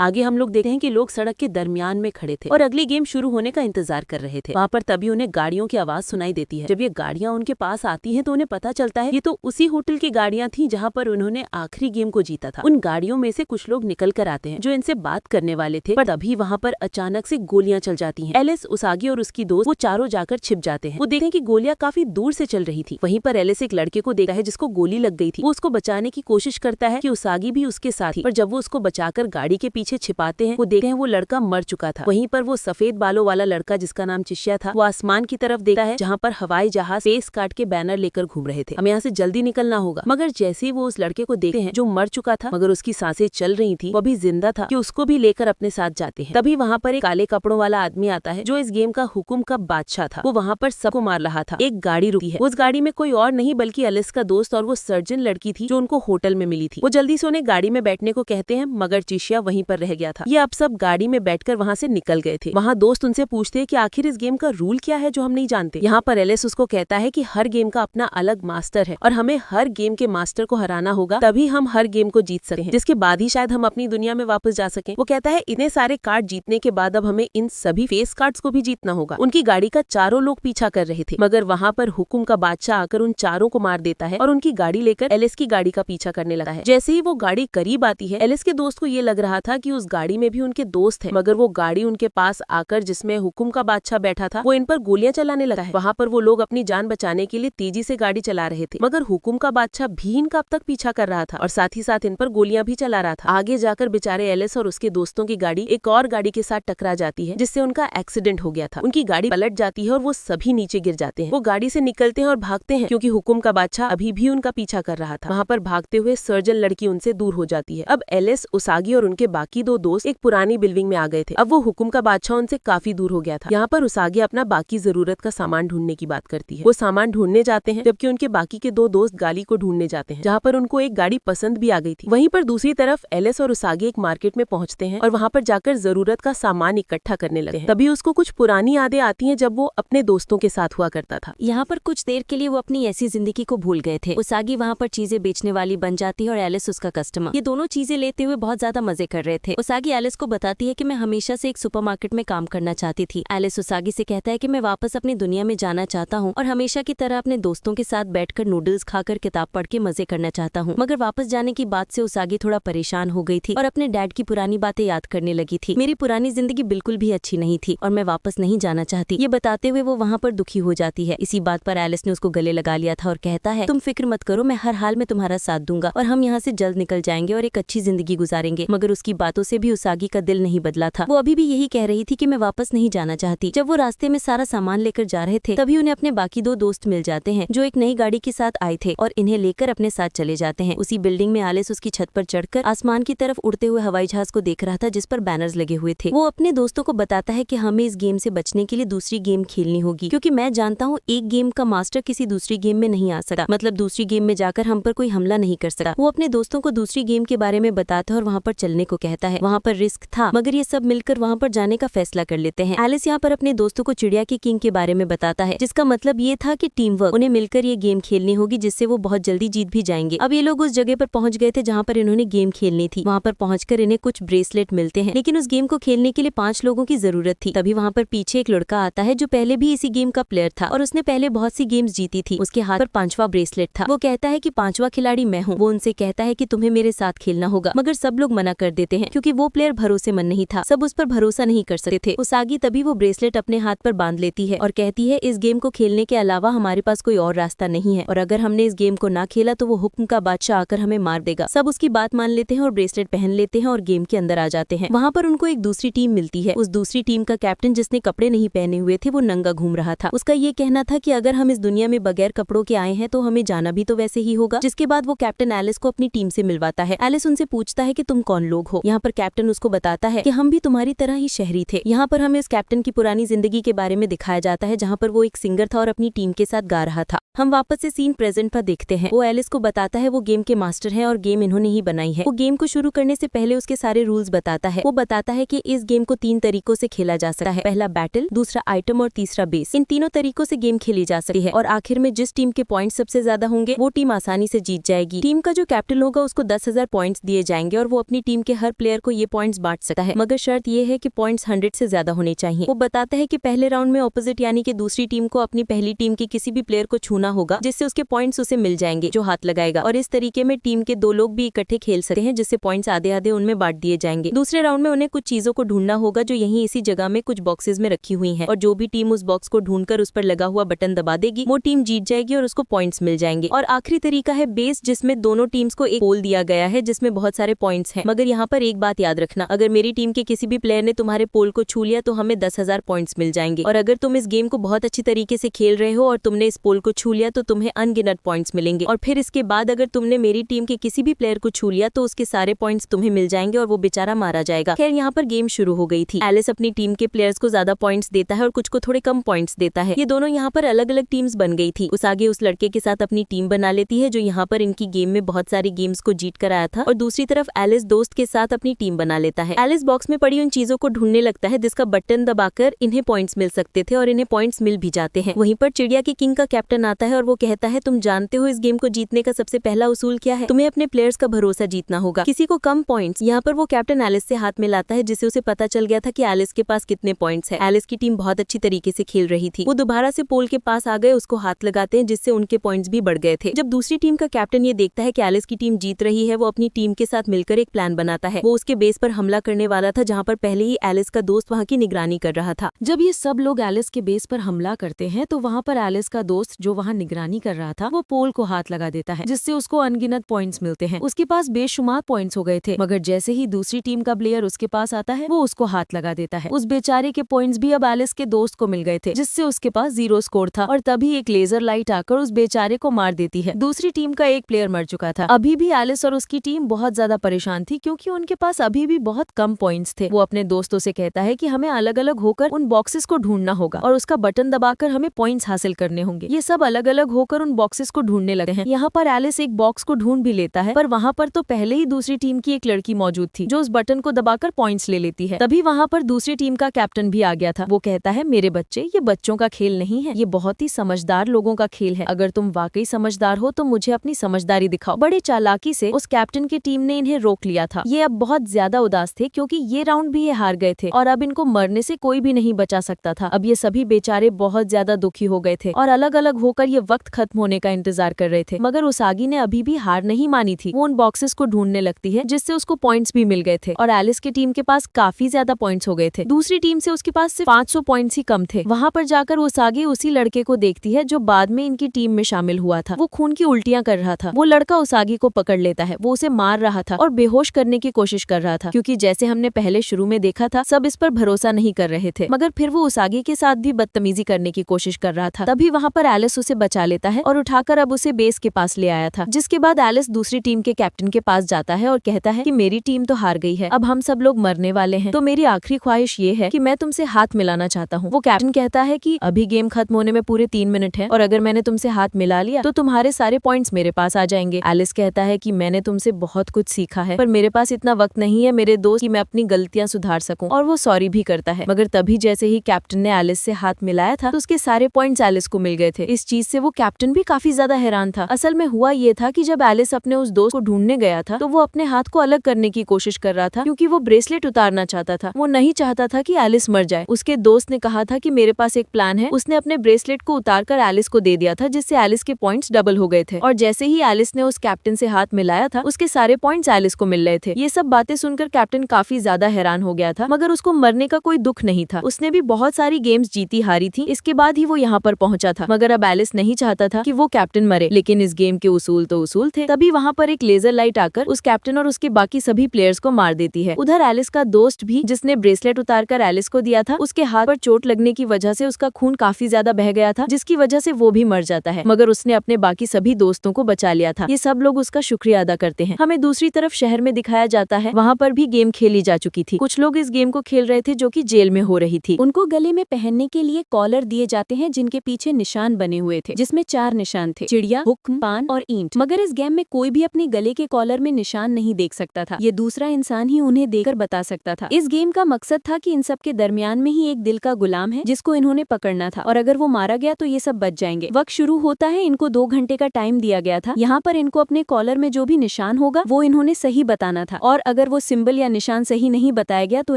आगे हम लोग देखते हैं कि लोग सड़क के दरमियान में खड़े थे और अगली गेम शुरू होने का इंतजार कर रहे थे। वहाँ पर तभी उन्हें गाड़ियों की आवाज सुनाई देती है। जब ये गाड़ियाँ उनके पास आती हैं तो उन्हें पता चलता है ये तो उसी होटल की गाड़ियाँ थी जहाँ पर उन्होंने आखिरी गेम को जीता था। उन गाड़ियों में से कुछ लोग निकल कर आते हैं जो इनसे बात करने वाले थे, पर तभी वहाँ पर अचानक से गोलियां चल जाती हैं। एलिस, उसागी और उसकी दोस्त वो चारों जाकर छिप जाते हैं। वो देखते हैं कि गोलियां काफी दूर से चल रही थी। वहीं पर एलिस एक लड़के को देखता है जिसको गोली लग गई थी। वो उसको बचाने की कोशिश करता है कि उसागी भी उसके साथ ही, पर जब वो उसको बचाकर गाड़ी के पीछे छिपाते हैं वो देखते हैं वो लड़का मर चुका था। वहीं पर वो सफेद बालों वाला लड़का जिसका नाम चिश्या था वो आसमान की तरफ देखता है जहाँ पर हवाई जहाज फेस काट के बैनर लेकर घूम रहे थे, हमें यहाँ से जल्दी निकलना होगा। मगर जैसे ही वो उस लड़के को देखते हैं जो मर चुका था मगर उसकी सांसें चल रही थी, वो भी जिंदा था, कि उसको भी लेकर अपने साथ जाते हैं। तभी वहाँ पर एक काले कपड़ों वाला आदमी आता है जो इस गेम का हुकुम का बादशाह था। वो वहाँ पर सबको मार रहा था। एक गाड़ी रुकी है, उस गाड़ी में कोई और नहीं बल्कि एलिस का दोस्त और वो सर्जन लड़की थी जो उनको होटल में मिली थी। वो जल्दी से उन्हें गाड़ी में बैठने को कहते हैं मगर चिशिया वहीं पर रह गया था। ये अब सब गाड़ी में बैठकर वहाँ से निकल गए थे। वहाँ दोस्त उनसे पूछते हैं कि आखिर इस गेम का रूल क्या है जो हम नहीं जानते। यहाँ पर एलिस उसको कहता है कि हर गेम का अपना अलग मास्टर है और हमें हर गेम के मास्टर को हराना होगा, तभी हम हर गेम को जीत सकते हैं, जिसके बाद ही शायद हम अपनी दुनिया में वापस जा सकें। वो कहता है इतने सारे कार्ड जीतने के बाद अब हमें इन सभी फेस कार्ड्स को भी जीतना होगा। उनकी गाड़ी का चारों लोग पीछा कर रहे थे मगर वहाँ पर हुकुम का बादशाह आकर उन चारों को मार देता है और उनकी गाड़ी लेकर एलिस की गाड़ी का पीछा करने लगता है। जैसे ही वो गाड़ी करीब आती है एलिस के दोस्त को ये लग रहा था कि उस गाड़ी में भी उनके दोस्त है, मगर वो गाड़ी उनके पास आकर जिसमें हुकुम का बादशाह बैठा था वो इन पर गोलियां चलाने लगा है। वहाँ पर वो लोग अपनी जान बचाने के लिए तेजी से गाड़ी चला रहे थे मगर हुकुम का बादशाह भी इनका अब तक पीछा कर रहा था और साथ ही साथ इन पर गोलियां भी चला रहा था। आगे जाकर बेचारे एलिस और उसके दोस्तों की गाड़ी एक और गाड़ी के साथ टकरा जाती है जिससे उनका एक्सीडेंट हो गया था। उनकी गाड़ी पलट जाती है और वो सभी नीचे गिर जाते हैं। वो गाड़ी से निकलते हैं और भागते हैं क्योंकि हुकुम का बादशाह अभी भी उनका पीछा कर रहा था। वहाँ पर भागते हुए सर्जन लड़की उनसे दूर हो जाती है। अब एलिस, उसागी और उनके बाकी दो दोस्त एक पुरानी बिल्डिंग में आ गए थे। अब वो हुकुम का बादशाह उनसे काफी दूर हो गया था। यहाँ पर उसागी अपना बाकी जरूरत का सामान ढूंढने की बात करती है। वो सामान ढूंढने जाते हैं जबकि उनके बाकी के दो दोस्त गाड़ी को ढूंढने जाते हैं जहाँ पर उनको एक गाड़ी पसंद भी आ गई थी। वहीं पर दूसरी तरफ एलिस और उसागी एक मार्केट में पहुंचते हैं और वहाँ पर जाकर जरूरत का सामान इकट्ठा करने लगते हैं। तभी उसको कुछ पुरानी यादें आती हैं जब वो अपने दोस्तों के साथ हुआ करता था। यहाँ पर कुछ देर के लिए वो अपनी ऐसी जिंदगी को भूल गए थे। उसागी वहाँ पर चीजें बेचने वाली बन जाती है और एलिस उसका कस्टमर। ये दोनों चीजें लेते हुए बहुत ज्यादा मजे कर रहे थे। उसागी एलिस को बताती है कि मैं हमेशा से एक सुपरमार्केट में काम करना चाहती थी। एलिस उसागी से कहता है कि मैं वापस अपनी दुनिया में जाना चाहता हूँ और हमेशा की तरह अपने दोस्तों के साथ बैठकर नूडल्स खाकर किताब पढ़ के मजे करना चाहता हूँ। मगर वापस जाने की बात से उसागी थोड़ा परेशान हो गई थी और अपने डैड की पुरानी बातें याद करने लगी थी। मेरी पुरानी जिंदगी बिल्कुल भी अच्छी नहीं थी और मैं वापस नहीं जाना चाहती। ये बताते हुए वो वहाँ पर दुखी हो जाती है। इसी बात पर एलिस ने उसको गले लगा लिया था और कहता है तुम फिक्र मत करो, मैं हर हाल में तुम्हारा साथ दूंगा और हम यहाँ से जल्द निकल जाएंगे और एक अच्छी जिंदगी गुजारेंगे। मगर उसकी बातों से भी उसागी का दिल नहीं बदला था। वो अभी भी यही कह रही थी कि मैं वापस नहीं जाना चाहती। जब वो रास्ते में सारा सामान लेकर जा रहे थे तभी उन्हें अपने बाकी दो दोस्त मिल जाते हैं जो एक नई गाड़ी के साथ आए थे और इन्हें लेकर अपने साथ चले जाते हैं। उसी बिल्डिंग में एलिस उसकी छत पर चढ़कर आसमान की तरफ उड़ते हुए हवाई जहाज को देख रहा था जिस पर बैनर्स लगे हुए थे। वो अपने दोस्तों को बताता है कि हमें इस गेम से बचने के लिए दूसरी गेम खेलनी होगी क्योंकि मैं जानता हूँ एक गेम का मास्टर किसी दूसरी गेम में नहीं आ सकता, मतलब दूसरी गेम में जाकर हम पर कोई हमला नहीं कर सकता। वो अपने दोस्तों को दूसरी गेम के बारे में बताता है और वहाँ पर चलने को कहता है। वहाँ पर रिस्क था मगर ये सब मिलकर वहाँ पर जाने का फैसला कर लेते हैं। एलिस यहाँ पर अपने दोस्तों को चिड़िया के किंग के बारे में बताता है जिसका मतलब ये था कि टीम वर्क, उन्हें मिलकर ये गेम खेलनी होगी जिससे वो बहुत जल्दी जीत भी जाएंगे। अब ये लोग उस जगह पर पहुंच गए थे जहाँ पर इन्होंने गेम खेलनी थी। वहाँ पर पहुंचकर इन्हें कुछ ब्रेसलेट मिलते हैं लेकिन उस गेम को खेलने के लिए 5 लोगों की जरूरत थी। तभी वहाँ पर पीछे एक लड़का आता है जो पहले भी इसी गेम का प्लेयर था और उसने पहले बहुत सी गेम्स जीती थी। उसके हाथ पर 5वां ब्रेसलेट था। वो कहता है कि 5वां खिलाड़ी मैं हूँ। वो उनसे कहता है कि तुम्हें मेरे साथ खेलना होगा मगर सब लोग मना कर देते हैं क्योंकि वो प्लेयर भरोसेमंद नहीं था। सब उस पर भरोसा नहीं कर सकते थे। उसागी तभी वो ब्रेसलेट अपने हाथ पर बांध लेती है और कहती है इस गेम को खेलने के अलावा हमारे पास कोई और रास्ता नहीं है और अगर हमने इस गेम को ना खेला तो वो हुक्म का बादशाह आकर हमें मार देगा। सब उसकी बात मान लेते हैं और ब्रेसलेट पहन लेते हैं और गेम के अंदर आ जाते हैं। वहाँ पर उनको एक दूसरी टीम मिलती है। उस दूसरी टीम का कैप्टन जिसने कपड़े नहीं पहने हुए थे वो नंगा घूम रहा था। उसका ये कहना था कि अगर हम इस दुनिया में बगैर कपड़ों के आए हैं तो हमें जाना भी तो वैसे ही होगा। जिसके बाद वो कैप्टन एलिस को अपनी टीम से मिलवाता है। एलिस उनसे पूछता है कि तुम कौन लोग हो। यहाँ पर कैप्टन उसको बताता है कि हम भी तुम्हारी तरह ही शहरी थे। यहाँ पर हमें उस कैप्टन की पुरानी जिंदगी के बारे में दिखाया जाता है जहाँ पर वो एक सिंगर था और अपनी टीम के साथ गा रहा था। हम वापस से सीन प्रेजेंट पर देखते हैं। वो एलिस को बताता है वो गेम के मास्टर हैं और गेम इन्होंने ही बनाई है। वो गेम को शुरू करने से पहले उसके सारे रूल्स बताता है। वो बताता है कि इस गेम को 3 तरीकों से खेला जा सकता है। पहला बैटल, दूसरा आइटम और तीसरा बेस। इन तीनों तरीकों से गेम खेली जा सकती है और आखिर में जिस टीम के पॉइंट सबसे ज्यादा होंगे वो टीम आसानी से जीत जाएगी। टीम का जो कैप्टन होगा उसको 10,000 पॉइंट्स दिए जाएंगे और वो अपनी टीम के हर प्लेयर प्लेयर को ये पॉइंट्स बांट सकता है, मगर शर्त ये है कि पॉइंट्स 100 से ज्यादा होने चाहिए। वो बताता है कि पहले राउंड में ऑपोजिट यानी कि दूसरी टीम को अपनी पहली टीम के किसी भी प्लेयर को छूना होगा, जिससे उसके पॉइंट्स उसे मिल जाएंगे जो हाथ लगाएगा, और इस तरीके में टीम के 2 लोग भी इकट्ठे खेल सकते हैं, जिससे पॉइंट्स आधे आधे उनमें बांट दिए जाएंगे। दूसरे राउंड में उन्हें कुछ चीजों को ढूंढना होगा जो यहीं इसी जगह में कुछ बॉक्सेस में रखी हुई हैं, और जो भी टीम उस बॉक्स को ढूंढकर उस पर लगा हुआ बटन दबा देगी वो टीम जीत जाएगी और उसको पॉइंट्स मिल जाएंगे। और आखिरी तरीका है बेस, जिसमें दोनों टीम्स को एक पोल दिया गया है जिसमें बहुत सारे पॉइंट्स हैं। मगर यहाँ पर एक बात याद रखना, अगर मेरी टीम के किसी भी प्लेयर ने तुम्हारे पोल को छू लिया तो हमें 10,000 पॉइंट्स मिल जाएंगे, और अगर तुम इस गेम को बहुत अच्छी तरीके से खेल रहे हो और तुमने इस पोल को छू लिया तो तुम्हें अनगिनत पॉइंट्स मिलेंगे। और फिर इसके बाद अगर तुमने मेरी टीम के किसी भी प्लेयर को छू लिया तो उसके सारे पॉइंट्स तुम्हें मिल जाएंगे और वो बेचारा मारा जाएगा। खैर, यहाँ पर गेम शुरू हो गई थी। एलिस अपनी टीम के प्लेयर्स को ज्यादा पॉइंट्स देता है और कुछ को थोड़े कम पॉइंट्स देता है। ये दोनों यहाँ पर अलग अलग टीम्स बन गई थी। उस आगे उस लड़के के साथ अपनी टीम बना लेती है जो यहाँ पर इनकी गेम में बहुत सारी गेम्स को जीत कर आया था, और दूसरी तरफ एलिस दोस्त के साथ अपनी टीम बना लेता है। एलिस बॉक्स में पड़ी उन चीजों को ढूंढने लगता है जिसका बटन दबाकर इन्हें पॉइंट्स मिल सकते थे, और इन्हें पॉइंट्स मिल भी जाते हैं। वहीं पर चिड़िया के किंग का कैप्टन आता है और वो कहता है, तुम जानते हो इस गेम को जीतने का सबसे पहला उसूल क्या है? तुम्हें अपने प्लेयर्स का भरोसा जीतना होगा, किसी को कम पॉइंट्स। यहाँ पर वो कैप्टन एलिस से हाथ मिलाता है, जिससे उसे पता चल गया था कि एलिस के पास कितने पॉइंट्स है। एलिस की टीम बहुत अच्छी तरीके से खेल रही थी। वो दोबारा से पोल के पास आ गए, उसको हाथ लगाते हैं, जिससे उनके पॉइंट्स भी बढ़ गए थे। जब दूसरी टीम का कैप्टन ये देखता है कि एलिस की टीम जीत रही है, वो अपनी टीम के साथ मिलकर एक प्लान बनाता है। वो उसके बेस पर हमला करने वाला था, जहाँ पर पहले ही एलिस का दोस्त वहाँ की निगरानी कर रहा था। जब ये सब लोग एलिस के बेस पर हमला करते हैं तो वहाँ पर एलिस का दोस्त जो वहाँ निगरानी कर रहा था वो पोल को हाथ लगा देता है, जिससे उसको अनगिनत पॉइंट्स मिलते हैं। उसके पास बेशुमार पॉइंट्स हो गए थे, मगर जैसे ही दूसरी टीम का प्लेयर उसके पास आता है वो उसको हाथ लगा देता है। उस बेचारे के पॉइंट्स भी अब एलिस के दोस्त को मिल गए थे, जिससे उसके पास 0 स्कोर था। और तभी एक लेजर लाइट आकर उस बेचारे को मार देती है। दूसरी टीम का एक प्लेयर मर चुका था। अभी भी एलिस और उसकी टीम बहुत ज्यादा परेशान थी, क्योंकि उनके पास अभी भी बहुत कम पॉइंट्स थे। वो अपने दोस्तों से कहता है कि हमें अलग अलग होकर उन बॉक्सेस को ढूंढना होगा और उसका बटन दबाकर हमें पॉइंट्स हासिल करने होंगे। ये सब अलग अलग होकर उन बॉक्सेस को ढूंढने लगे हैं। यहाँ पर एलिस एक बॉक्स को ढूंढ भी लेता है, पर वहाँ पर तो पहले ही दूसरी टीम की एक लड़की मौजूद थी जो उस बटन को दबाकर पॉइंट्स ले लेती है। तभी वहाँ पर दूसरी टीम का कैप्टन भी आ गया था। वो कहता है, मेरे बच्चे, ये बच्चों का खेल नहीं है, ये बहुत ही समझदार लोगों का खेल है। अगर तुम वाकई समझदार हो तो मुझे अपनी समझदारी दिखाओ। बड़े चालाकी से उस कैप्टन की टीम ने इन्हें रोक लिया था। ये अब बहुत ज्यादा उदास थे, क्योंकि ये राउंड भी ये हार गए थे और अब इनको मरने से कोई भी नहीं बचा सकता था। अब ये सभी बेचारे बहुत ज्यादा दुखी हो गए थे और अलग अलग होकर ये वक्त खत्म होने का इंतजार कर रहे थे। मगर उसागी ने अभी भी हार नहीं मानी थी। वो उन बॉक्सेस को ढूंढने लगती है, जिससे उसको पॉइंट्स भी मिल गए थे और एलिस की टीम के पास काफी ज्यादा पॉइंट्स हो गए थे। दूसरी टीम से उसके पास सिर्फ 500 पॉइंट्स ही कम थे। वहाँ पर जाकर उसागी उसी लड़के को देखती है जो बाद में इनकी टीम में शामिल हुआ था। वो खून की उल्टियां कर रहा था। वो लड़का उसागी को पकड़ लेता है। वो उसे मार रहा था और बेहोश करने की कोशिश कर रहा था, क्योंकि जैसे हमने पहले शुरू में देखा था सब इस पर भरोसा नहीं कर रहे थे। मगर फिर वो उसागी के साथ भी बदतमीजी करने की कोशिश कर रहा था। तभी वहाँ पर एलिस उसे बचा लेता है और उठाकर अब उसे बेस के पास ले आया था। जिसके बाद एलिस दूसरी टीम के कैप्टन के पास जाता है और कहता है कि मेरी टीम तो हार गई है, अब हम सब लोग मरने वाले हैं, तो मेरी आखिरी ख्वाहिश ये है कि मैं तुमसे हाथ मिलाना चाहता हूँ। वो कैप्टन कहता है कि अभी गेम खत्म होने में पूरे 3 मिनट है और अगर मैंने तुमसे हाथ मिला लिया तो तुम्हारे सारे पॉइंट्स मेरे पास आ जाएंगे। एलिस कहता है कि मैंने तुमसे बहुत कुछ सीखा है, पर मेरे पास इतना वक्त नहीं है मेरे दोस्त कि मैं अपनी गलतियां सुधार सकूं, और वो सॉरी भी करता है। मगर तभी जैसे ही कैप्टन ने एलिस से हाथ मिलाया था तो उसके सारे पॉइंट्स एलिस को मिल गए थे। इस चीज से वो कैप्टन भी काफी ज्यादा हैरान था। असल में हुआ ये था कि जब एलिस अपने उस दोस्त को ढूंढने गया था तो वो अपने हाथ को अलग करने की कोशिश कर रहा था, क्योंकि वो ब्रेसलेट उतारना चाहता था। वो नहीं चाहता था कि एलिस मर जाए। उसके दोस्त ने कहा था कि मेरे पास एक प्लान है। उसने अपने ब्रेसलेट को उतारकर एलिस को दे दिया था, जिससे एलिस के पॉइंट्स डबल हो गए थे। और जैसे ही एलिस ने उस कैप्टन से हाथ मिलाया था उसके सारे पॉइंट्स एलिस को मिल रहे थे। ये सब बातें सुनकर कैप्टन काफी ज्यादा हैरान हो गया था, मगर उसको मरने का कोई दुख नहीं था। उसने भी बहुत सारी गेम्स जीती हारी थी, इसके बाद ही वो यहाँ पर पहुंचा था। मगर अब एलिस नहीं चाहता था कि वो कैप्टन मरे, लेकिन इस गेम के उसूल तो उसूल थे। तभी वहाँ पर एक लेजर लाइट आकर उस कैप्टन और उसके बाकी सभी प्लेयर्स को मार देती है। उधर एलिस का दोस्त भी, जिसने ब्रेसलेट उतारकर एलिस को दिया था, उसके हाथ पर चोट लगने की वजह से उसका खून काफी ज्यादा बह गया था, जिसकी वजह से वो भी मर जाता है। मगर उसने अपने बाकी सभी दोस्तों को बचा लिया था। ये सब लोग उसका शुक्रिया अदा करते हैं। हमें दूसरी तरफ शहर में दिखाया जाता है, वहाँ पर भी गेम खेली जा चुकी थी। कुछ लोग इस गेम को खेल रहे थे जो कि जेल में हो रही थी। उनको गले में पहनने के लिए कॉलर दिए जाते हैं, जिनके पीछे निशान बने हुए थे, जिसमें 4 निशान थे, चिड़िया, हुक्म, पान और ईंट। मगर इस गेम में कोई भी अपने गले के कॉलर में निशान नहीं देख सकता था। ये दूसरा इंसान ही उन्हें देखकर बता सकता था। इस गेम का मकसद था कि इन सब के दरमियान में ही एक दिल का गुलाम है जिसको इन्होंने पकड़ना था, और अगर वो मारा गया तो ये सब बच जाएंगे। वक्त शुरू होता है। इनको 2 घंटे का टाइम दिया गया था। यहाँ पर इनको अपने कॉलर में जो भी निशान होगा वो इन्होंने सही बताना था, और अगर वो सिंबल या निशान सही नहीं बताया गया तो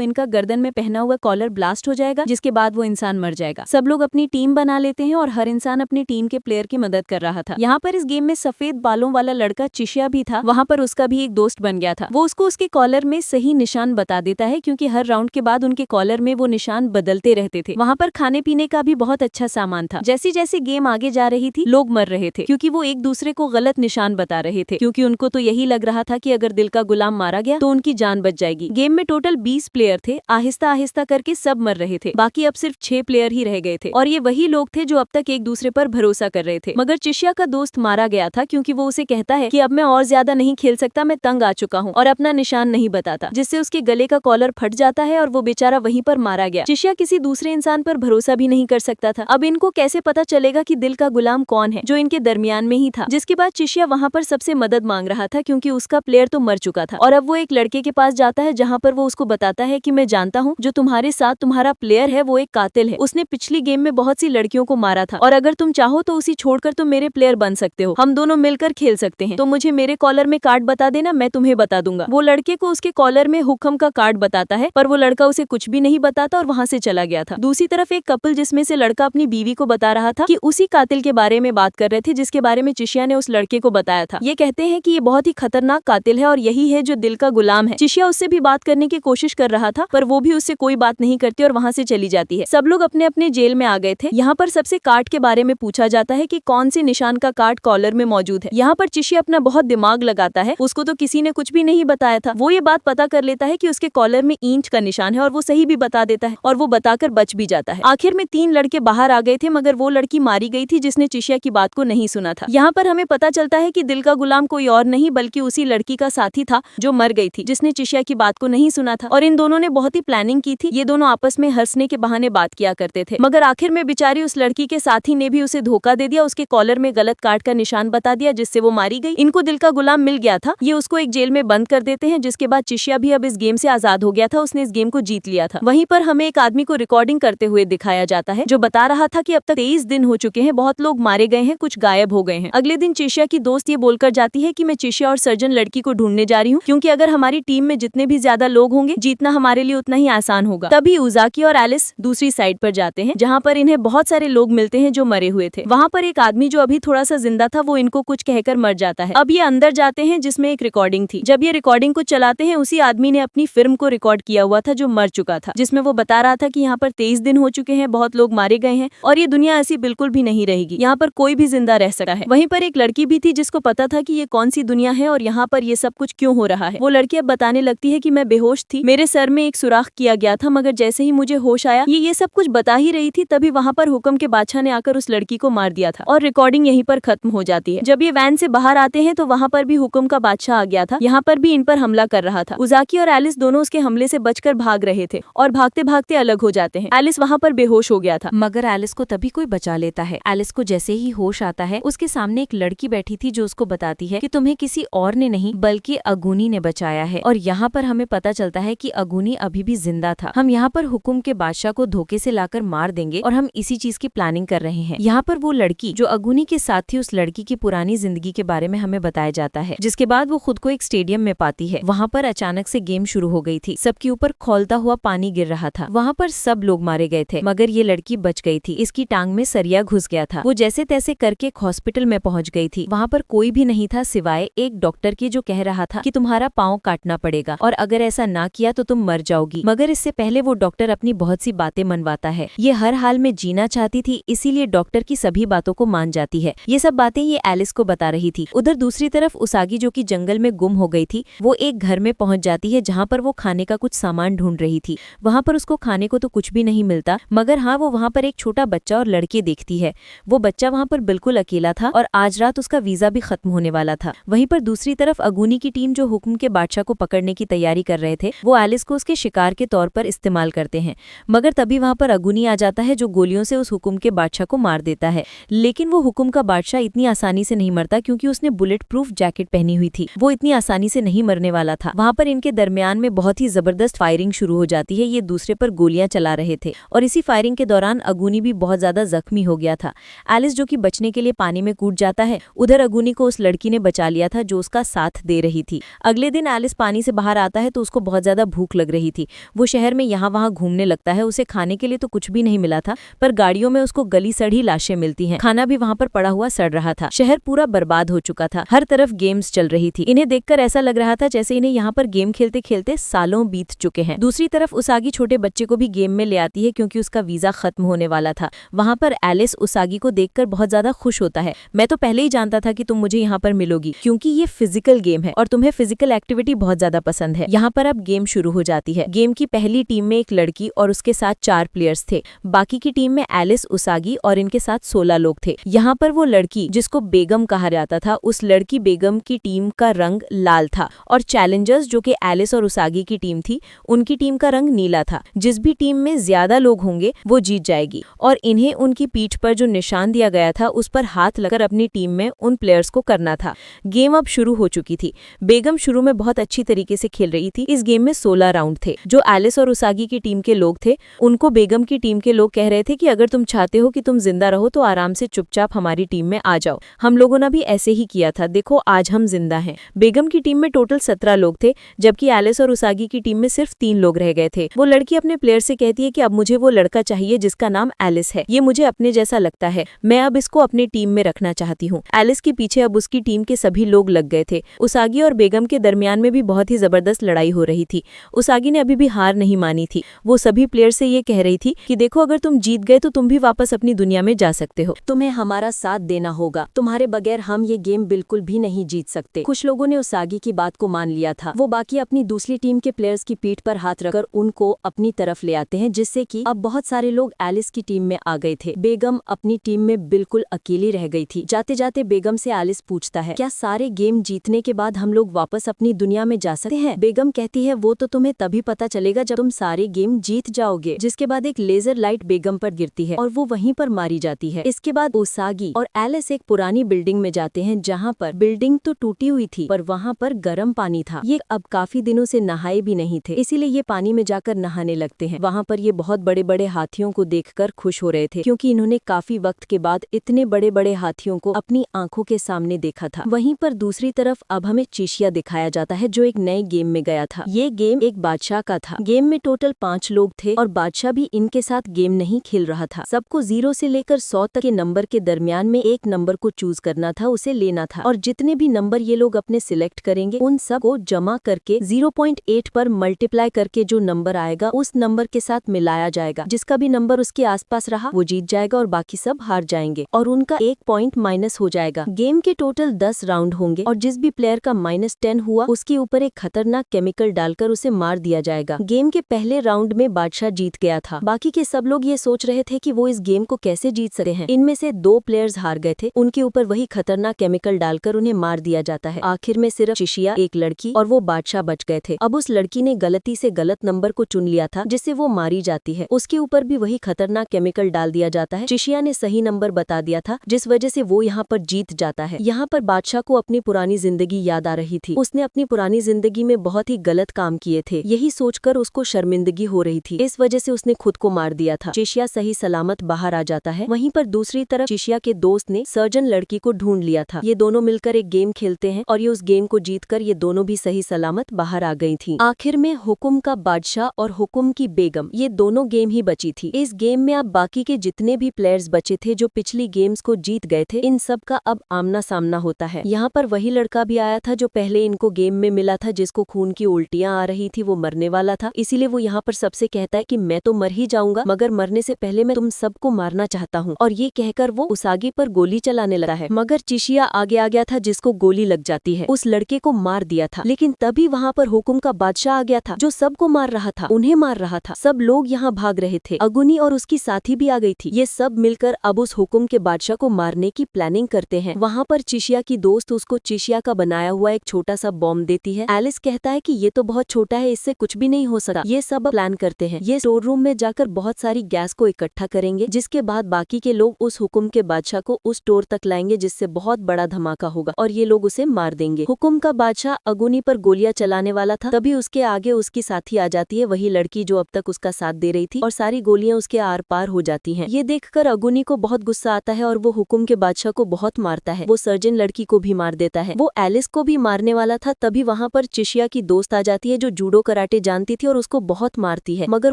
इनका गर्दन में पहना हुआ कॉलर ब्लास्ट हो जाएगा, जिसके बाद वो इंसान मर जाएगा। सब लोग अपनी टीम बना लेते हैं और हर इंसान अपनी टीम के प्लेयर की मदद कर रहा था। यहाँ पर इस गेम में सफेद बालों वाला लड़का चिशिया भी था। वहाँ पर उसका भी एक दोस्त बन गया था। वो उसको उसके कॉलर में सही निशान बता देता है, क्योंकि हर राउंड के बाद उनके कॉलर में वो निशान बदलते रहते थे। वहाँ पर खाने पीने का भी बहुत अच्छा सामान था। जैसे जैसे गेम आगे जा रही थी, लोग मर रहे थे, क्योंकि वो एक दूसरे को गलत निशान बता रहे थे, क्योंकि उनको तो यही लग रहा था कि अगर दिल का गुलाम मारा गया तो उनकी जान बच जाएगी। गेम में टोटल 20 प्लेयर थे। आहिस्ता आहिस्ता करके सब मर रहे थे। बाकी अब सिर्फ 6 प्लेयर ही रह गए थे, और ये वही लोग थे जो अब तक एक दूसरे पर भरोसा कर रहे थे। मगर चिशिया का दोस्त मारा गया था, क्योंकि वो उसे कहता है कि अब मैं और ज्यादा नहीं खेल सकता, मैं तंग आ चुका हूँ, और अपना निशान नहीं बताता, जिससे उसके गले का कॉलर फट जाता है और वो बेचारा वहीं पर मारा गया। चिशिया किसी दूसरे इंसान पर भरोसा भी नहीं कर सकता था। अब इनको कैसे पता चलेगा कि दिल का गुलाम कौन है, जो इनके दरमियान में ही था। जिसके बाद चिशिया वहाँ पर सबसे मदद मांग रहा था, क्योंकि उसका प्लेयर तो मर चुका था। और अब वो एक लड़के के पास जाता है, जहाँ पर वो उसको बताता है कि मैं जानता हूँ जो तुम्हारे साथ तुम्हारा प्लेयर है वो एक कातिल है। उसने पिछली गेम में बहुत सी लड़कियों को मारा था, और अगर तुम चाहो तो उसी छोड़कर तुम मेरे प्लेयर बन सकते हो। हम दोनों मिलकर खेल सकते हैं। तो मुझे मेरे कॉलर में कार्ड बता देना, मैं तुम्हें बता दूंगा। वो लड़के को उसके कॉलर में हुक्म का कार्ड बताता है, पर वो लड़का उसे कुछ भी नहीं बताता और वहाँ से चला गया था। दूसरी तरफ एक कपल, जिसमें से लड़का अपनी बीवी को बता रहा था कि उसी कातिल के बारे में बात कर रहे थे, जिसके बारे में चिशिया ने उस लड़के को बताया था। ये कहते हैं कि ये बहुत ही खतरनाक कातिल है और यही है जो दिल का गुलाम है। चिशिया उससे भी बात करने की कोशिश कर रहा था, पर वो भी उससे कोई बात नहीं करती और वहाँ से चली जाती है। सब लोग अपने अपने जेल में आ गए थे। यहाँ पर सबसे कार्ड के बारे में पूछा जाता है कि कौन से निशान का कार्ड कॉलर में मौजूद है। यहाँ पर चिशिया अपना बहुत दिमाग लगाता है। उसको तो किसी ने कुछ भी नहीं बताया था। वो ये बात पता कर लेता है कि उसके कॉलर में इंच का निशान है, और वो सही भी बता देता है, और वो बताकर बच भी जाता है। आखिर में 3 लड़के बाहर आ गए थे, मगर वो लड़की मारी गई थी जिसने चिशिया की बात को नहीं सुना था। यहाँ पर हमें पता चलता है कि दिल का गुलाम कोई और नहीं बल्कि उसी लड़की का साथी था जो मर गई थी, जिसने चिशिया की बात को नहीं सुना था। और इन दोनों ने बहुत ही प्लानिंग की थी। ये दोनों आपस में हंसने के बहाने बात किया करते थे, मगर आखिर में बेचारी उस लड़की के साथी ने भी उसे धोखा दे दिया। उसके कॉलर में गलत कार्ड का निशान बता दिया, जिससे वो मारी गई। इनको दिल का गुलाम मिल गया था। ये उसको एक जेल में बंद कर देते हैं, जिसके बाद चिशिया भी अब इस गेम से आजाद हो गया था। उसने इस गेम को जीत लिया था। वहीं पर हमें एक आदमी को रिकॉर्डिंग करते हुए दिखाया जाता है, जो बता रहा था कि अब तक 23 दिन हो चुके हैं, बहुत लोग मारे गए हैं, कुछ गायब हो गए हैं। अगले दिन चिशिया की दोस्त ये बोलकर जाती है कि मैं चिशिया और सर्जन लड़की को ढूंढने जा रही हूँ, क्योंकि अगर हमारी टीम में जितने भी ज्यादा लोग होंगे, जीतना हमारे लिए उतना ही आसान होगा। तभी उजाकी और एलिस दूसरी साइड पर जाते हैं, जहाँ पर इन्हें बहुत सारे लोग मिलते हैं जो मरे हुए थे। वहाँ पर एक आदमी जो अभी थोड़ा सा जिंदा था, वो इनको कुछ कहकर मर जाता है। अब ये अंदर जाते हैं, जिसमें एक रिकॉर्डिंग थी। जब ये रिकॉर्डिंग को चलाते हैं, उसी आदमी ने अपनी फिल्म को रिकॉर्ड किया हुआ था जो मर चुका था, जिसमें वो बता रहा था कि यहाँ पर 23 दिन हो चुके हैं, बहुत लोग मारे गए हैं, और ये दुनिया ऐसी बिल्कुल भी नहीं रहेगी। यहाँ पर कोई भी जिंदा रह सकता है। वहीं पर एक लड़की भी थी जिसको पता था कि ये कौन सी दुनिया है और यहाँ पर ये सब कुछ क्यों हो रहा है। वो लड़की अब बताने लगती है कि मैं बेहोश थी, मेरे सर में एक सुराख किया गया था, मगर जैसे ही मुझे होश आया, ये सब कुछ बता ही रही थी, तभी वहाँ पर हुक्म के बादशाह ने आकर उस लड़की को मार दिया था, और रिकॉर्डिंग यहीं पर खत्म हो जाती है। जब ये वैन से बाहर आते हैं तो वहाँ पर भी हुक्म का बादशाह आ गया था। यहाँ पर भी इन पर हमला कर रहा था। उजाकी और एलिस दोनों उसके हमले से बचकर भाग रहे थे, और भागते भागते अलग हो जाते हैं। एलिस वहाँ पर बेहोश हो गया था, मगर एलिस को तभी कोई बचा लेता है। एलिस को जैसे ही होश आता है, उसके सामने एक लड़की बैठी थी जो उसको बताती है कि तुम्हें किसी और ने नहीं बल्कि अगूनी ने बचाया है। और यहाँ पर हमें पता चलता है कि अगूनी अभी भी जिंदा था। हम यहाँ पर हुकुम के बादशाह को धोखे से लाकर मार देंगे, और हम इसी चीज की प्लानिंग कर रहे हैं। यहाँ पर वो लड़की जो अगूनी के साथ थी, उस लड़की की पुरानी जिंदगी के बारे में हमें बताया जाता है, जिसके बाद वो खुद को एक स्टेडियम में पाती है। वहाँ पर अचानक से गेम शुरू हो गई थी। सबके ऊपर खौलता हुआ पानी गिर रहा था। वहाँ पर सब लोग मारे गए थे, मगर ये लड़की बच गई थी। इसकी टांग में सरिया घुस गया था। वो जैसे तैसे करके एक हॉस्पिटल में पहुंच गई थी। वहाँ पर कोई भी नहीं था सिवाय एक डॉक्टर के, जो कह रहा था कि तुम्हारा पाँव काटना पड़ेगा और अगर ऐसा ना किया तो तुम मर जाओगी। मगर इससे पहले वो डॉक्टर अपनी बहुत सी बातें मनवाता है। ये हर हाल में जीना चाहती थी, इसीलिए डॉक्टर की सभी बातों को मान जाती है। ये सब बातें ये एलिस को बता रही थी। उधर दूसरी तरफ उसागी, जो कि जंगल में गुम हो गई थी, वो एक घर में पहुंच जाती है, जहाँ पर वो खाने का कुछ सामान ढूंढ रही थी। वहाँ पर उसको खाने को तो कुछ भी नहीं मिलता, मगर हाँ, वो वहाँ पर एक छोटा बच्चा और लड़के देखती है। वो बच्चा वहाँ पर बिल्कुल अकेला था, और आज रात उसका वीजा भी खत्म होने वाला था। वहीं पर दूसरी तरफ अगूनी की टीम, जो हुक्म के बादशाह को पकड़ने की तैयारी कर रहे थे, वो एलिस को उसके शिकार के तौर पर इस्तेमाल करते हैं। मगर तभी वहाँ पर अगूनी आ जाता है, जो गोलियों से उस हुक्म के बादशाह को मार देता है। लेकिन वो हुक्म का बादशाह इतनी आसानी से नहीं मरता, क्योंकि उसने बुलेट प्रूफ जैकेट पहनी हुई थी। वो इतनी आसानी से नहीं मरने वाला था। वहाँ पर इनके दरमियान में बहुत ही जबरदस्त फायरिंग शुरू हो जाती है। ये दूसरे पर गोलियां चला रहे थे, और इसी फायरिंग के दौरान अगूनी भी बहुत ज्यादा जख्मी हो गया था। एलिस, जो कि बचने के लिए पानी में कूद जाता है, उधर अगूनी को उस लड़की ने बचा लिया था जो उसका साथ दे रही थी। अगले दिन एलिस एलिस पानी से बाहर आता है तो उसको बहुत ज्यादा भूख लग रही थी। वो शहर में यहाँ वहाँ घूमने लगता है। उसे खाने के लिए तो कुछ भी नहीं मिला था, पर गाड़ियों में उसको गली सड़ी लाशें मिलती हैं। खाना भी वहाँ पर पड़ा हुआ सड़ रहा था। शहर पूरा बर्बाद हो चुका था। हर तरफ गेम्स चल रही थी। इन्हें देखकर ऐसा लग रहा था जैसे इन्हें यहाँ पर गेम खेलते खेलते सालों बीत चुके हैं। दूसरी तरफ उसागी छोटे बच्चे को भी गेम में ले आती है क्योंकि उसका वीजा खत्म होने वाला था। वहाँ पर एलिस उसागी को देखकर बहुत ज्यादा खुश होता है। मैं तो पहले ही जानता था कि तुम मुझे यहाँ पर मिलोगी, क्योंकि ये फिजिकल गेम है और तुम्हें फिजिकल एक्टिविटी बहुत ज्यादा पसंद है। यहाँ पर अब गेम शुरू हो जाती है। गेम की पहली टीम में एक लड़की और उसके साथ 4 प्लेयर्स थे। बाकी की टीम में एलिस, उसागी और इनके साथ 16 लोग थे। यहाँ पर वो लड़की जिसको बेगम कहा जाता था, उस लड़की बेगम की टीम का रंग लाल था और चैलेंजर्स जो कि एलिस और उसागी की टीम थी, उनकी टीम का रंग नीला था। जिस भी टीम में ज्यादा लोग होंगे वो जीत जाएगी और इन्हें उनकी पीठ पर जो निशान दिया गया था उस पर हाथ लगाकर अपनी टीम में उन प्लेयर्स को करना था। गेम अब शुरू हो चुकी थी। बेगम शुरू में बहुत अच्छी तरीके से खेल रही थी। इस गेम में 16 राउंड थे। जो एलिस और उसागी की टीम के लोग थे उनको बेगम की टीम के लोग कह रहे थे कि अगर तुम चाहते हो कि तुम जिंदा रहो तो आराम से चुपचाप हमारी टीम में आ जाओ। हम लोगों ने भी ऐसे ही किया था, देखो आज हम जिंदा हैं। बेगम की टीम में टोटल 17 लोग थे, जबकि एलिस और उसागी की टीम में सिर्फ 3 लोग रह गए थे। वो लड़की अपने प्लेयर से कहती है कि अब मुझे वो लड़का चाहिए जिसका नाम एलिस है। ये मुझे अपने जैसा लगता है, मैं अब इसको अपनी टीम में रखना चाहती हूँ। एलिस के पीछे अब उसकी टीम के सभी लोग लग गए थे। उसागी और बेगम के दरमियान में भी बहुत ही जबरदस्त लड़ाई हो रही थी। उसागी ने अभी भी हार नहीं मानी थी। वो सभी प्लेयर से ये कह रही थी कि देखो अगर तुम जीत गए तो तुम भी वापस अपनी दुनिया में जा सकते हो। तुम्हें हमारा साथ देना होगा, तुम्हारे बगैर हम ये गेम बिल्कुल भी नहीं जीत सकते। कुछ लोगों ने उसागी की बात को मान लिया था। वो बाकी अपनी दूसरी टीम के प्लेयर्स की पीठ पर हाथ रखकर उनको अपनी तरफ ले आते हैं, जिससे कि अब बहुत सारे लोग एलिस की टीम में आ गए थे। बेगम अपनी टीम में बिल्कुल अकेली रह गई थी। जाते जाते बेगम से एलिस पूछता है, क्या सारे गेम जीतने के बाद हम लोग वापस अपनी दुनिया में जा सकते हैं? बेगम कहती है, वो तो तुम्हें तभी पता चलेगा जब तुम सारे गेम जीत जाओगे। जिसके बाद एक लेजर लाइट बेगम पर गिरती है और वो वहीं पर मारी जाती है। इसके बाद उसागी और एलिस एक पुरानी बिल्डिंग में जाते हैं, जहाँ पर बिल्डिंग तो टूटी हुई थी पर वहाँ पर गर्म पानी था। ये अब काफी दिनों से नहाए भी नहीं थे, इसीलिए ये पानी में जाकर नहाने लगते हैं। वहाँ पर ये बहुत बड़े बड़े हाथियों को देखकर खुश हो रहे थे, क्योंकि इन्होंने काफी वक्त के बाद इतने बड़े बड़े हाथियों को अपनी आंखों के सामने देखा था। वहीं पर दूसरी तरफ अब हमें चीशिया दिखाया जाता है, जो एक नए गेम में गया था। ये गेम एक बादशाह का था। गेम में टोटल 5 लोग थे और बादशाह भी इनके साथ गेम नहीं खेल रहा था। सबको 0 से लेकर 100 तक के नंबर के दरमियान में एक नंबर को चूज करना था, उसे लेना था और जितने भी नंबर ये लोग अपने सिलेक्ट करेंगे उन सब को जमा करके 0.8 पर मल्टीप्लाई करके जो नंबर आएगा उस नंबर के साथ मिलाया जाएगा। जिसका भी नंबर उसके आसपास रहा वो जीत जाएगा और बाकी सब हार जाएंगे और उनका 1 पॉइंट माइनस हो जाएगा। गेम के टोटल 10 राउंड होंगे और जिस भी प्लेयर का -10 हुआ उसके ऊपर एक खतरनाक केमिकल डालकर उसे मार दिया जाएगा। गेम के पहले राउंड में बादशाह जीत गया था। बाकी के सब लोग ये सोच रहे थे कि वो इस गेम को कैसे जीत सकते हैं। इनमें से 2 प्लेयर्स हार गए थे, उनके ऊपर वही खतरनाक केमिकल डालकर उन्हें मार दिया जाता है। आखिर में सिर्फ चिशिया, एक लड़की और वो बादशाह बच गए थे। अब उस लड़की ने गलती से गलत नंबर को चुन लिया था जिससे वो मारी जाती है। उसके ऊपर भी वही खतरनाक केमिकल डाल दिया जाता है। चिशिया ने सही नंबर बता दिया था जिस वजह से वो यहाँ पर जीत जाता है। यहाँ पर बादशाह को अपनी पुरानी जिंदगी याद आ रही थी। उसने अपनी पुरानी जिंदगी में बहुत ही गलत काम किए थे, यही सोचकर उसको शर्मिंदगी हो रही थी। इस वजह से उसने खुद को मार दिया था। चिशिया सही सलामत बाहर आ जाता है। वहीं पर दूसरी तरफ चिशिया के दोस्त ने सर्जन लड़की को ढूंढ लिया था। ये दोनों मिलकर एक गेम खेलते हैं और ये उस गेम को जीतकर ये दोनों भी सही सलामत बाहर आ गई थी। आखिर में हुकुम का बादशाह और हुकुम की बेगम, ये दोनों गेम ही बची थी। इस गेम में अब बाकी के जितने भी प्लेयर्स बचे थे जो पिछली गेम्स को जीत गए थे, इन सब का अब आमना सामना होता है। यहाँ पर वही लड़का भी आया था जो पहले इनको गेम में मिला था, जिसको खून की उल्टियां आ रही थी, वो मरने वाला था। इसीलिए वो यहाँ पर सबसे कहता है कि मैं तो मर ही जाऊंगा, मगर मरने से पहले मैं तुम सबको मारना चाहता हूँ। और ये कहकर वो उसागी पर गोली चलाने लगा है, मगर चिशिया आगे आ गया था जिसको गोली लग जाती है। उस लड़के को मार दिया था, लेकिन तभी वहाँ पर हुकुम का बादशाह आ गया था जो सबको मार रहा था, उन्हें मार रहा था। सब लोग यहाँ भाग रहे थे। अगुनी और उसकी साथी भी आ गई थी। ये सब मिलकर अब उस हुकुम के बादशाह को मारने की प्लानिंग करते हैं। वहाँ पर चिशिया की दोस्त उसको चिशिया का बनाया हुआ एक छोटा सा बॉम्ब देती है। एलिस कहता है कि ये तो बहुत छोटा है, इससे कुछ भी नहीं हो सकता। ये सब प्लान करते हैं। ये स्टोर रूम में जाकर बहुत सारी गैस को इकट्ठा करेंगे, जिसके बाद बाकी के लोग उस हुकुम के बादशाह को उस स्टोर तक लाएंगे, जिससे बहुत बड़ा धमाका होगा और ये लोग उसे मार देंगे। हुकुम का बादशाह अगुनी पर गोलियां चलाने वाला था, तभी उसके आगे उसकी साथी आ जाती है, वही लड़की जो अब तक उसका साथ दे रही थी, और सारी गोलियां उसके आर पार हो जाती हैं। ये देखकर अगुनी को बहुत गुस्सा आता है और वो हुकुम के बादशाह को बहुत मारता है। वो सर्जन लड़की को भी मार देता है। वो एलिस को भी मारने वाला था, तभी वहाँ वहाँ पर चिशिया की दोस्त आ जाती है जो जूडो कराटे जानती थी और उसको बहुत मारती है, मगर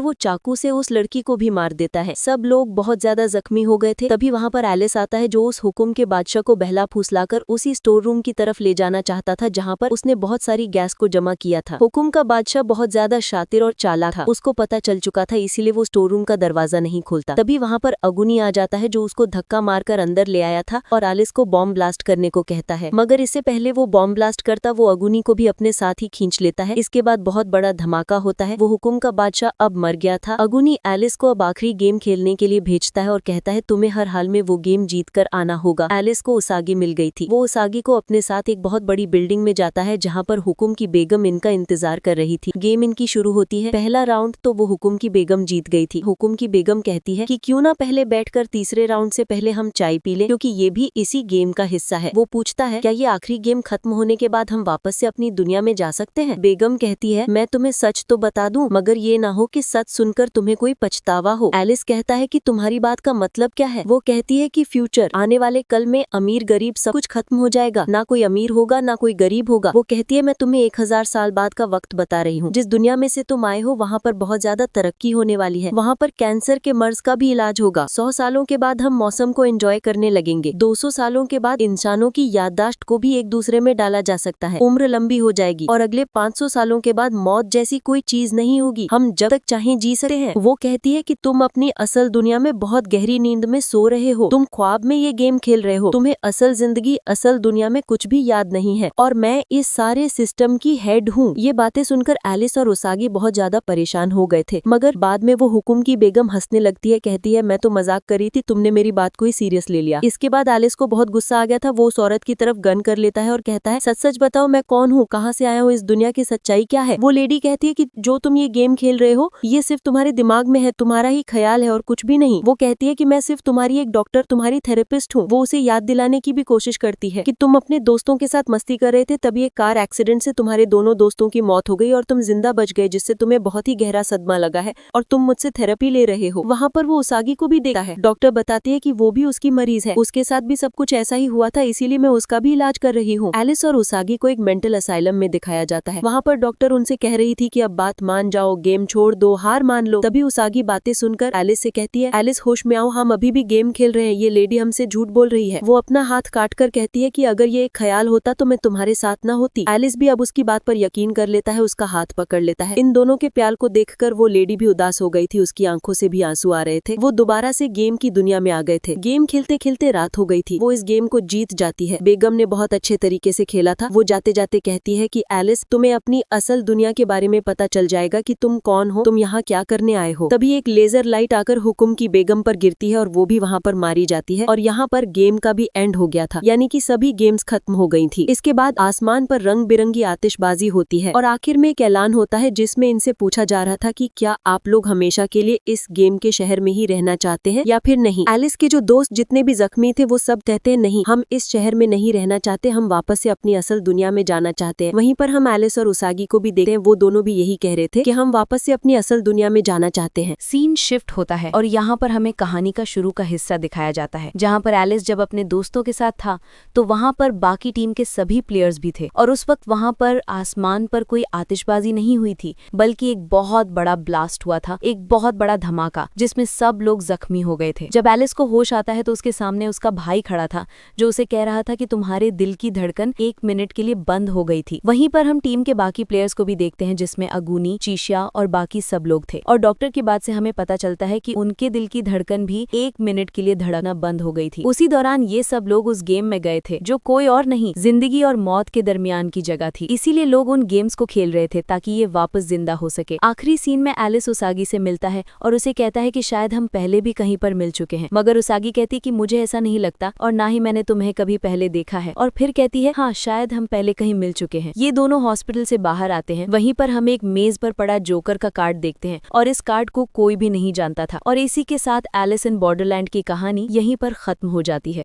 वो चाकू से उस लड़की को भी मार देता है। सब लोग बहुत ज्यादा जख्मी हो गए थे। तभी वहाँ पर एलिस आता है जो उस हुकुम के बादशाह को बहला फुसलाकर उसी स्टोर रूम की तरफ ले जाना चाहता था जहाँ पर उसने बहुत सारी गैस को जमा किया था। हुकुम का बादशाह बहुत ज्यादा शातिर और चालाक था, उसको पता चल चुका था, इसीलिए वो स्टोर रूम का दरवाजा नहीं खोलता। तभी वहाँ पर अगुनी आ जाता है जो उसको धक्का मारकर अंदर ले आया था और एलिस को बॉम्ब ब्लास्ट करने को कहता है, मगर इससे पहले वो बॉम्ब ब्लास्ट करता वो अगुनी को भी अपने साथ ही खींच लेता है। इसके बाद बहुत बड़ा धमाका होता है। वो हुकुम का बादशाह अब मर गया था। अगुनी एलिस को अब आखिरी गेम खेलने के लिए भेजता है और कहता है तुम्हें हर हाल में वो गेम जीत कर आना होगा। एलिस को उसागी मिल गई थी। वो उसागी को अपने साथ एक बहुत बड़ी बिल्डिंग में जाता है जहाँ पर हुकुम की बेगम इनका इंतजार कर रही थी। गेम इनकी शुरू होती है। पहला राउंड तो वो हुकुम की बेगम जीत गई थी। हुकुम की बेगम कहती है कि क्यों ना पहले बैठकर तीसरे राउंड से पहले हम चाय पी लें, क्योंकि ये भी इसी गेम का हिस्सा है। वो पूछता है क्या ये आखिरी गेम खत्म होने के बाद हम वापस से अपनी दुनिया में जा सकते हैं? बेगम कहती है मैं तुम्हें सच तो बता दूं, मगर ये ना हो कि सच सुनकर तुम्हें कोई पछतावा हो। एलिस कहता है कि तुम्हारी बात का मतलब क्या है? वो कहती है कि फ्यूचर, आने वाले कल में अमीर गरीब सब कुछ खत्म हो जाएगा, ना कोई अमीर होगा ना कोई गरीब होगा। वो कहती है मैं तुम्हें 1000 साल बाद का वक्त बता रही हूँ। जिस दुनिया में से तुम आए हो वहाँ पर बहुत ज्यादा तरक्की होने वाली है। वहाँ पर कैंसर के मर्ज का भी इलाज होगा। 100 सालों के बाद हम मौसम को एंजॉय करने लगेंगे। 200 सालों के बाद इंसानों की याददाश्त को भी एक दूसरे में डाला जा सकता है। उम्र लंबी हो जाएगी और अगले 500 सालों के बाद मौत जैसी कोई चीज नहीं होगी। हम जब तक चाहें जी सकते हैं। वो कहती है कि तुम अपनी असल दुनिया में बहुत गहरी नींद में सो रहे हो। तुम ख्वाब में ये गेम खेल रहे हो। तुम्हें असल जिंदगी, असल दुनिया में कुछ भी याद नहीं है और मैं इस सारे सिस्टम की हेड हूँ। ये बातें सुनकर एलिस और उसागी बहुत ज्यादा परेशान हो गए थे, मगर बाद में वो हुकुम की बेगम हंसने लगती है, कहती है मैं तो मजाक कर रही थी, तुमने मेरी बात को ही सीरियस ले लिया। इसके बाद एलिस को बहुत गुस्सा आ गया था। वो उस औरत की तरफ गन कर लेता है और कहता है सच सच बताओ मैं कौन हूँ, कहाँ से आया हूँ, इस दुनिया की सच्चाई क्या है? वो लेडी कहती है कि जो तुम ये गेम खेल रहे हो ये सिर्फ तुम्हारे दिमाग में है, तुम्हारा ही ख्याल है और कुछ भी नहीं। वो कहती है कि मैं सिर्फ तुम्हारी एक डॉक्टर, तुम्हारी थेरेपिस्ट हूँ। वो उसे याद दिलाने की भी कोशिश करती है कि तुम अपने दोस्तों के साथ मस्ती कर रहे थे, तभी एक कार एक्सीडेंट से तुम्हारे दोनों दोस्तों की मौत हो गई और तुम जिंदा बच गए, जिससे तुम्हें बहुत ही गहरा सदमा लगा है और तुम मुझसे थेरेपी ले रहे हो। वहाँ पर वो उसागी को भी देखता है। डॉक्टर बताती है कि वो भी उसकी मरीज है, उसके साथ भी सब कुछ ऐसा ही हुआ था, इसीलिए मैं उसका भी इलाज कर रही हूँ। एलिस और उसागी को एक मेंटल असाइलम में दिखाया जाता है। वहाँ पर डॉक्टर उनसे कह रही थी कि अब बात मान जाओ, गेम छोड़ दो, हार मान लो। तभी उसागी बातें सुनकर एलिस से कहती है एलिस होश में आओ, हम अभी भी गेम खेल रहे हैं, ये लेडी हमसे झूठ बोल रही है। वो अपना हाथ काट कर कहती है कि अगर ये एक ख्याल होता तो मैं तुम्हारे साथ न होती। एलिस भी अब उसकी बात पर यकीन कर लेता है, उसका हाथ पकड़ लेता है। इन दोनों के प्यार को देखकर वो लेडी भी उदास हो गई थी, उसकी आंखों से भी आंसू आ रहे थे। वो दोबारा से गेम की दुनिया में आ गए थे। गेम खेलते खेलते रात हो गई थी। वो इस गेम को जीत जाती है। बेगम ने बहुत अच्छे तरीके से खेला था। वो जाते जाते कहती है कि एलिस तुम्हें अपनी असल दुनिया के बारे में पता चल जाएगा कि तुम कौन हो, तुम यहाँ क्या करने आए हो। तभी एक लेजर लाइट आकर हुकुम की बेगम पर गिरती है और वो भी वहाँ पर मारी जाती है और यहाँ पर गेम का भी एंड हो गया था, यानी कि सभी गेम्स खत्म हो गई थी। इसके बाद आसमान पर रंग बिरंगी आतिशबाजी होती है और आखिर में एक ऐलान होता है जिसमें इनसे पूछा जा रहा था कि क्या आप लोग हमेशा के लिए इस गेम के शहर में ही रहना चाहते हैं या फिर नहीं। एलिस के जो दोस्त जितने भी जख्मी थे वो सब कहते हैं नहीं, हम इस शहर में नहीं रहना चाहते, हम वापस से अपनी असल दुनिया में जाना चाहते हैं। वहीं पर हम एलिस और उसागी को भी देखते हैं, वो दोनों भी यही कह रहे थे कि हम वापस से अपनी असल दुनिया में जाना चाहते हैं। सीन शिफ्ट होता है और यहाँ पर हमें कहानी का शुरू का हिस्सा दिखाया जाता है, जहाँ पर एलिस जब अपने दोस्तों के साथ था तो वहाँ पर बाकी टीम के सभी प्लेयर्स भी थे और उस वक्त वहाँ पर आसमान पर कोई आतिशबाजी नहीं हुई थी, बल्कि एक बहुत बड़ा ब्लास्ट हुआ था, एक बहुत बड़ा धमाका जिसमें सब लोग जख्मी हो गए थे। जब एलिस को होश आता है तो उसके सामने उसका भाई खड़ा था जो उसे कह रहा था कि तुम्हारे दिल की धड़कन 1 मिनट के लिए बंद हो गई थी। वहीं पर हम टीम के बाकी प्लेयर्स को भी देखते हैं जिसमें अगुनी, चिशिया और बाकी सब लोग थे और डॉक्टर की बात से हमें पता चलता है कि उनके दिल की धड़कन भी 1 मिनट के लिए धड़कना बंद हो गई थी। उसी दौरान ये सब लोग उस गेम में गए थे जो कोई और नहीं, जिंदगी और मौत के दरमियान की जगह थी। इसीलिए लोग उन गेम्स को खेल रहे थे ताकि ये वापस जिंदा हो सके। आखिरी सीन में एलिस उसागी से मिलता है और उसे कहता है कि शायद हम पहले भी कहीं पर मिल चुके हैं, मगर उसागी कहती कि मुझे ऐसा नहीं लगता और ना ही मैंने तुम्हें कभी पहले देखा है। और फिर कहती है हाँ शायद हम पहले कहीं मिल चुके हैं। ये दोनों हॉस्पिटल से बाहर आते हैं। वहीं पर हम एक मेज पर पड़ा जोकर का कार्ड देखते हैं और इस कार्ड को कोई भी नहीं जानता था और इसी के साथ एलिस इन बॉर्डरलैंड की कहानी यहीं पर खत्म हो जाती है।